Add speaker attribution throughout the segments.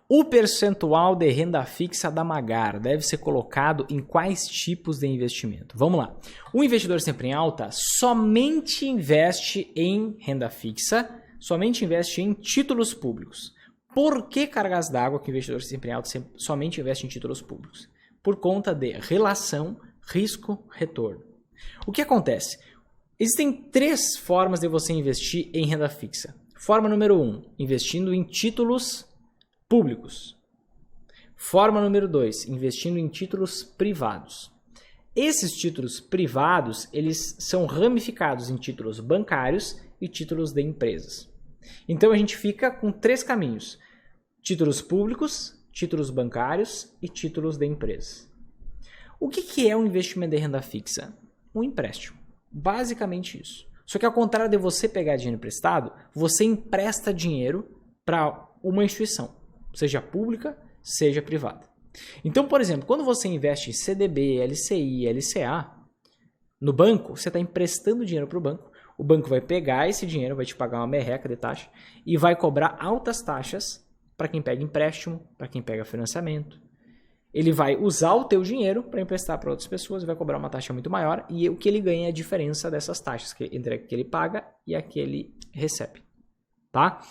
Speaker 1: O percentual de renda fixa da Magar deve ser colocado em quais tipos de investimento? Vamos lá. O investidor sempre em alta somente investe em renda fixa, somente investe em títulos públicos. Por que cargas d'água que o investidor sempre em alta somente investe em títulos públicos? Por conta de relação risco-retorno. O que acontece? Existem 3 formas de você investir em renda fixa. Forma número 1, investindo em títulos públicos. Forma número 2, investindo em títulos privados. Esses títulos privados, eles são ramificados em títulos bancários e títulos de empresas. Então a gente fica com 3 caminhos: títulos públicos, títulos bancários e títulos de empresas. O que é um investimento de renda fixa? Um empréstimo. Basicamente isso. Só que ao contrário de você pegar dinheiro emprestado, você empresta dinheiro para uma instituição, seja pública, seja privada. Então, por exemplo, quando você investe em CDB, LCI, LCA, no banco, você está emprestando dinheiro para o banco vai pegar esse dinheiro, vai te pagar uma merreca de taxa e vai cobrar altas taxas para quem pega empréstimo, para quem pega financiamento. Ele vai usar o teu dinheiro para emprestar para outras pessoas e vai cobrar uma taxa muito maior, e o que ele ganha é a diferença dessas taxas entre a que ele paga e a que ele recebe. Tá?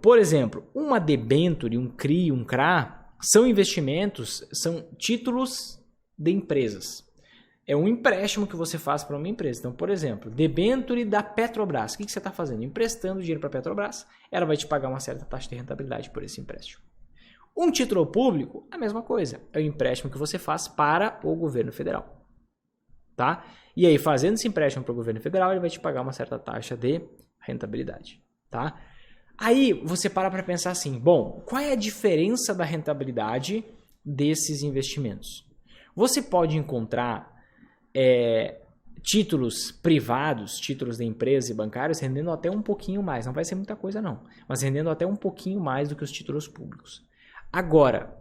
Speaker 1: Por exemplo, uma debênture, um CRI, um CRA, são investimentos, são títulos de empresas. É um empréstimo que você faz para uma empresa. Então, por exemplo, debênture da Petrobras. O que você está fazendo? Emprestando dinheiro para a Petrobras, ela vai te pagar uma certa taxa de rentabilidade por esse empréstimo. Um título público, a mesma coisa. É o empréstimo que você faz para o governo federal. Tá? E aí, fazendo esse empréstimo para o governo federal, ele vai te pagar uma certa taxa de rentabilidade. Tá? Aí você para pensar assim, bom, qual é a diferença da rentabilidade desses investimentos? Você pode encontrar títulos privados, títulos de empresas e bancários rendendo até um pouquinho mais. Não vai ser muita coisa não, mas rendendo até um pouquinho mais do que os títulos públicos. Agora,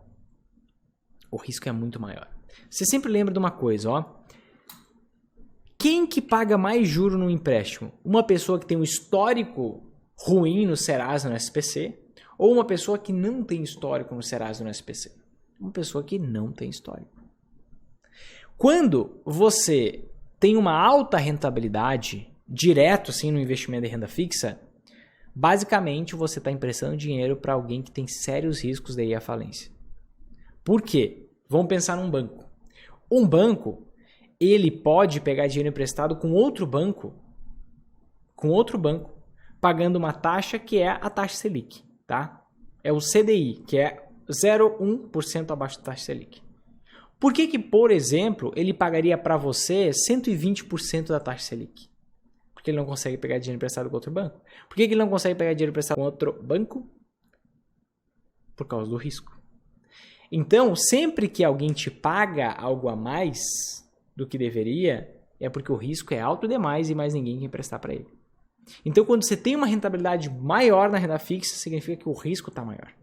Speaker 1: o risco é muito maior. Você sempre lembra de uma coisa, ó. Quem que paga mais juro no empréstimo? Uma pessoa que tem um histórico ruim no Serasa e no SPC, ou uma pessoa que não tem histórico no Serasa e no SPC? Uma pessoa que não tem histórico. Quando você tem uma alta rentabilidade, direto assim no investimento de renda fixa, basicamente você está emprestando dinheiro para alguém que tem sérios riscos de ir à falência. Por quê? Vamos pensar num banco. Um banco, ele pode pegar dinheiro emprestado com outro banco, pagando uma taxa que é a taxa Selic, tá? É o CDI, que é 0,1% abaixo da taxa Selic. Por que, por exemplo, ele pagaria para você 120% da taxa Selic? Porque ele não consegue pegar dinheiro emprestado com outro banco. Por que ele não consegue pegar dinheiro emprestado com outro banco? Por causa do risco. Então, sempre que alguém te paga algo a mais do que deveria, é porque o risco é alto demais e mais ninguém quer emprestar para ele. Então, quando você tem uma rentabilidade maior na renda fixa, significa que o risco está maior.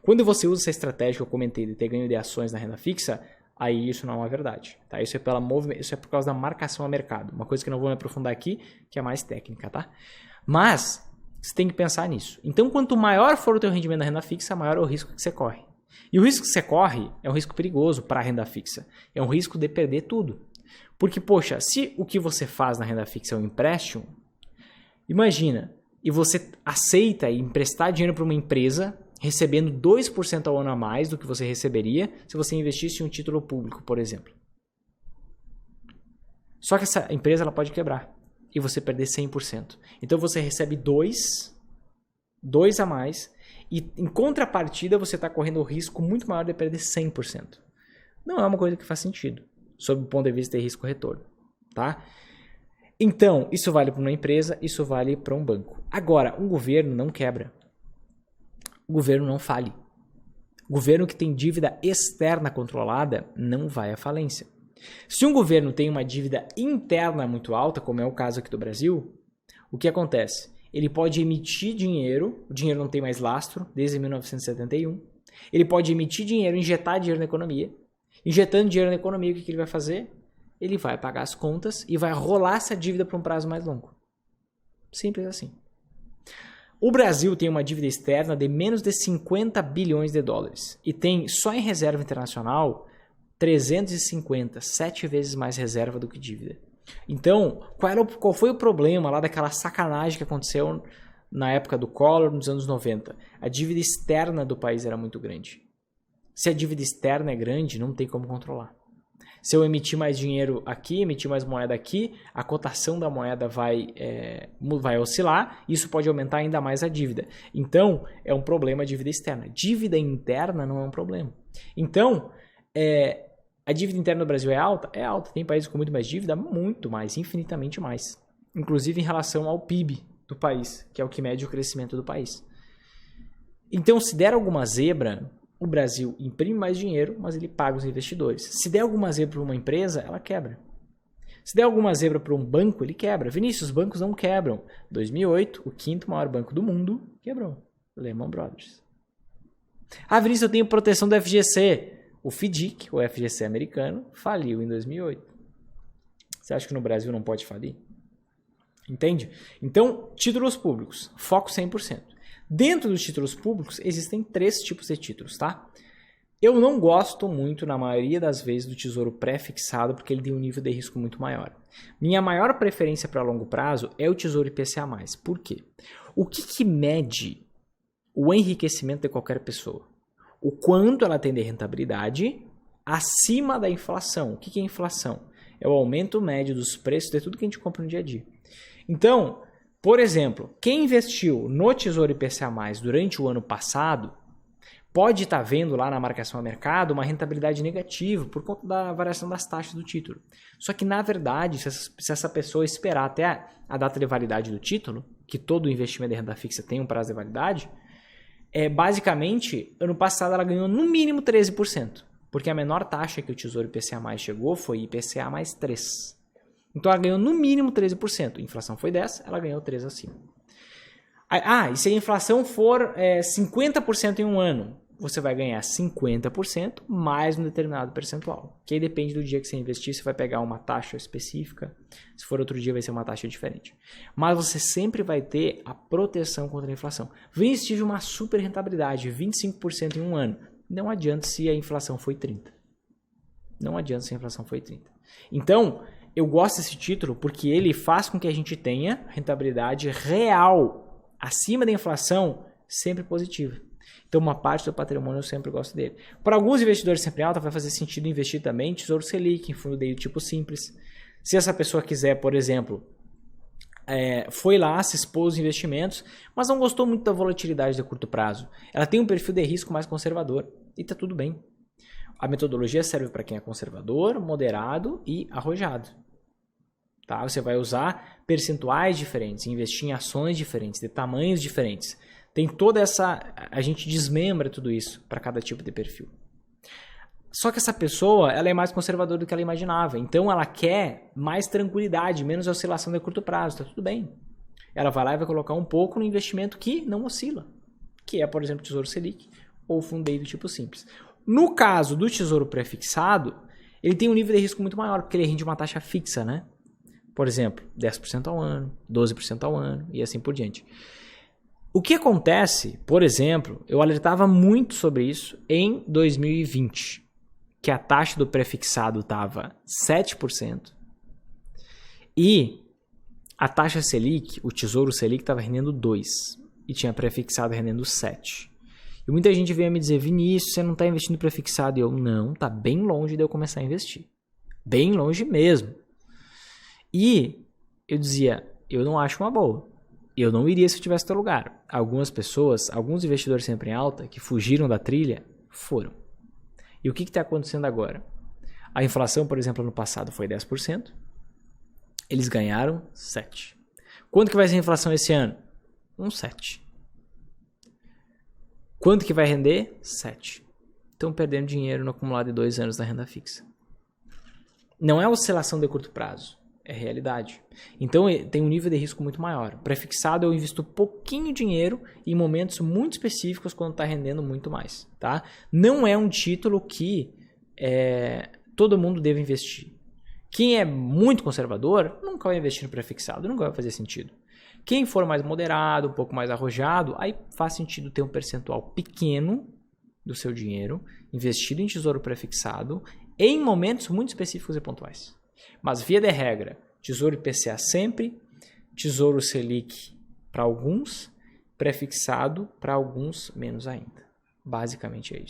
Speaker 1: Quando você usa essa estratégia que eu comentei de ter ganho de ações na renda fixa, aí isso não é uma verdade. Tá? Isso é por causa da marcação a mercado. Uma coisa que eu não vou me aprofundar aqui, que é mais técnica. Tá? Mas você tem que pensar nisso. Então, quanto maior for o teu rendimento na renda fixa, maior é o risco que você corre. E o risco que você corre é um risco perigoso para a renda fixa. É um risco de perder tudo. Porque, poxa, se o que você faz na renda fixa é um empréstimo, imagina, e você aceita emprestar dinheiro para uma empresa recebendo 2% ao ano a mais do que você receberia se você investisse em um título público, por exemplo. Só que essa empresa ela pode quebrar e você perder 100%. Então você recebe 2 a mais e em contrapartida você está correndo o risco muito maior de perder 100%. Não é uma coisa que faz sentido, sob o ponto de vista de risco-retorno. Tá? Então, isso vale para uma empresa, isso vale para um banco. Agora, um governo não quebra. O governo não fale. O governo que tem dívida externa controlada não vai à falência. Se um governo tem uma dívida interna muito alta, como é o caso aqui do Brasil, o que acontece? Ele pode emitir dinheiro, o dinheiro não tem mais lastro, desde 1971. Ele pode emitir dinheiro, injetar dinheiro na economia. Injetando dinheiro na economia, o que ele vai fazer? Ele vai pagar as contas e vai rolar essa dívida para um prazo mais longo. Simples assim. O Brasil tem uma dívida externa de menos de 50 bilhões de dólares e tem só em reserva internacional 350, 7 vezes mais reserva do que dívida. Então, qual foi o problema lá daquela sacanagem que aconteceu na época do Collor, nos anos 90? A dívida externa do país era muito grande. Se a dívida externa é grande, não tem como controlar. Se eu emitir mais dinheiro aqui, emitir mais moeda aqui, a cotação da moeda vai oscilar, isso pode aumentar ainda mais a dívida. Então, é um problema a dívida externa. Dívida interna não é um problema. Então, a dívida interna do Brasil é alta? É alta. Tem países com muito mais dívida? Muito mais, infinitamente mais. Inclusive em relação ao PIB do país, que é o que mede o crescimento do país. Então, se der alguma zebra, o Brasil imprime mais dinheiro, mas ele paga os investidores. Se der alguma zebra para uma empresa, ela quebra. Se der alguma zebra para um banco, ele quebra. Vinícius, os bancos não quebram. 2008, o quinto maior banco do mundo quebrou. Lehman Brothers. Ah, Vinícius, eu tenho proteção do FGC. O FDIC, o FGC americano, faliu em 2008. Você acha que no Brasil não pode falir? Entende? Então, títulos públicos, foco 100%. Dentro dos títulos públicos, existem 3 tipos de títulos, tá? Eu não gosto muito, na maioria das vezes, do tesouro pré-fixado, porque ele tem um nível de risco muito maior. Minha maior preferência para longo prazo é o tesouro IPCA+. Por quê? O que mede o enriquecimento de qualquer pessoa? O quanto ela tem de rentabilidade acima da inflação. O que é inflação? É o aumento médio dos preços de tudo que a gente compra no dia a dia. Então, por exemplo, quem investiu no Tesouro IPCA+, durante o ano passado, pode estar vendo lá na marcação a mercado uma rentabilidade negativa por conta da variação das taxas do título. Só que, na verdade, se essa pessoa esperar até a data de validade do título, que todo investimento de renda fixa tem um prazo de validade, basicamente, ano passado ela ganhou no mínimo 13%, porque a menor taxa que o Tesouro IPCA+, chegou foi IPCA mais 3%. Então ela ganhou no mínimo 13%. A inflação foi 10%, ela ganhou 3% acima. E se a inflação for 50% em um ano, você vai ganhar 50% mais um determinado percentual. Que aí depende do dia que você investir, você vai pegar uma taxa específica. Se for outro dia, vai ser uma taxa diferente. Mas você sempre vai ter a proteção contra a inflação. Vinícius, tive uma super rentabilidade, 25% em um ano. Não adianta se a inflação foi 30%. Não adianta se a inflação foi 30%. Então, eu gosto desse título porque ele faz com que a gente tenha rentabilidade real acima da inflação sempre positiva. Então, uma parte do patrimônio eu sempre gosto dele. Para alguns investidores sempre alta, vai fazer sentido investir também em Tesouro Selic, em fundo de tipo simples. Se essa pessoa quiser, por exemplo, foi lá, se expôs aos investimentos, mas não gostou muito da volatilidade de curto prazo. Ela tem um perfil de risco mais conservador e está tudo bem. A metodologia serve para quem é conservador, moderado e arrojado. Tá? Você vai usar percentuais diferentes, investir em ações diferentes, de tamanhos diferentes. Tem toda essa... A gente desmembra tudo isso para cada tipo de perfil. Só que essa pessoa ela é mais conservadora do que ela imaginava. Então ela quer mais tranquilidade, menos oscilação de curto prazo. Está tudo bem. Ela vai lá e vai colocar um pouco no investimento que não oscila. Que é, por exemplo, Tesouro Selic ou fundo do tipo simples. No caso do tesouro pré-fixado, ele tem um nível de risco muito maior, porque ele rende uma taxa fixa, né? Por exemplo, 10% ao ano, 12% ao ano e assim por diante. O que acontece, por exemplo, eu alertava muito sobre isso em 2020, que a taxa do pré-fixado estava 7% e a taxa Selic, o Tesouro Selic estava rendendo 2% e tinha pré-fixado rendendo 7%. E muita gente veio me dizer, Vinícius, você não está investindo pré-fixado? E eu, não, está bem longe de eu começar a investir. Bem longe mesmo. E eu dizia, eu não acho uma boa. Eu não iria se eu tivesse no teu lugar. Algumas pessoas, alguns investidores sempre em alta, que fugiram da trilha, foram. E o que está acontecendo agora? A inflação, por exemplo, ano passado foi 10%. Eles ganharam 7%. Quanto que vai ser a inflação esse ano? 7%. Quanto que vai render? 7%. Estão perdendo dinheiro no acumulado de 2 anos da renda fixa. Não é oscilação de curto prazo, é realidade. Então tem um nível de risco muito maior. Pré-fixado eu invisto pouquinho dinheiro em momentos muito específicos quando está rendendo muito mais. Tá? Não é um título que todo mundo deve investir. Quem é muito conservador nunca vai investir no pré-fixado, nunca vai fazer sentido. Quem for mais moderado, um pouco mais arrojado, aí faz sentido ter um percentual pequeno do seu dinheiro investido em tesouro prefixado em momentos muito específicos e pontuais. Mas, via de regra, tesouro IPCA sempre, tesouro Selic para alguns, prefixado para alguns menos ainda. Basicamente é isso.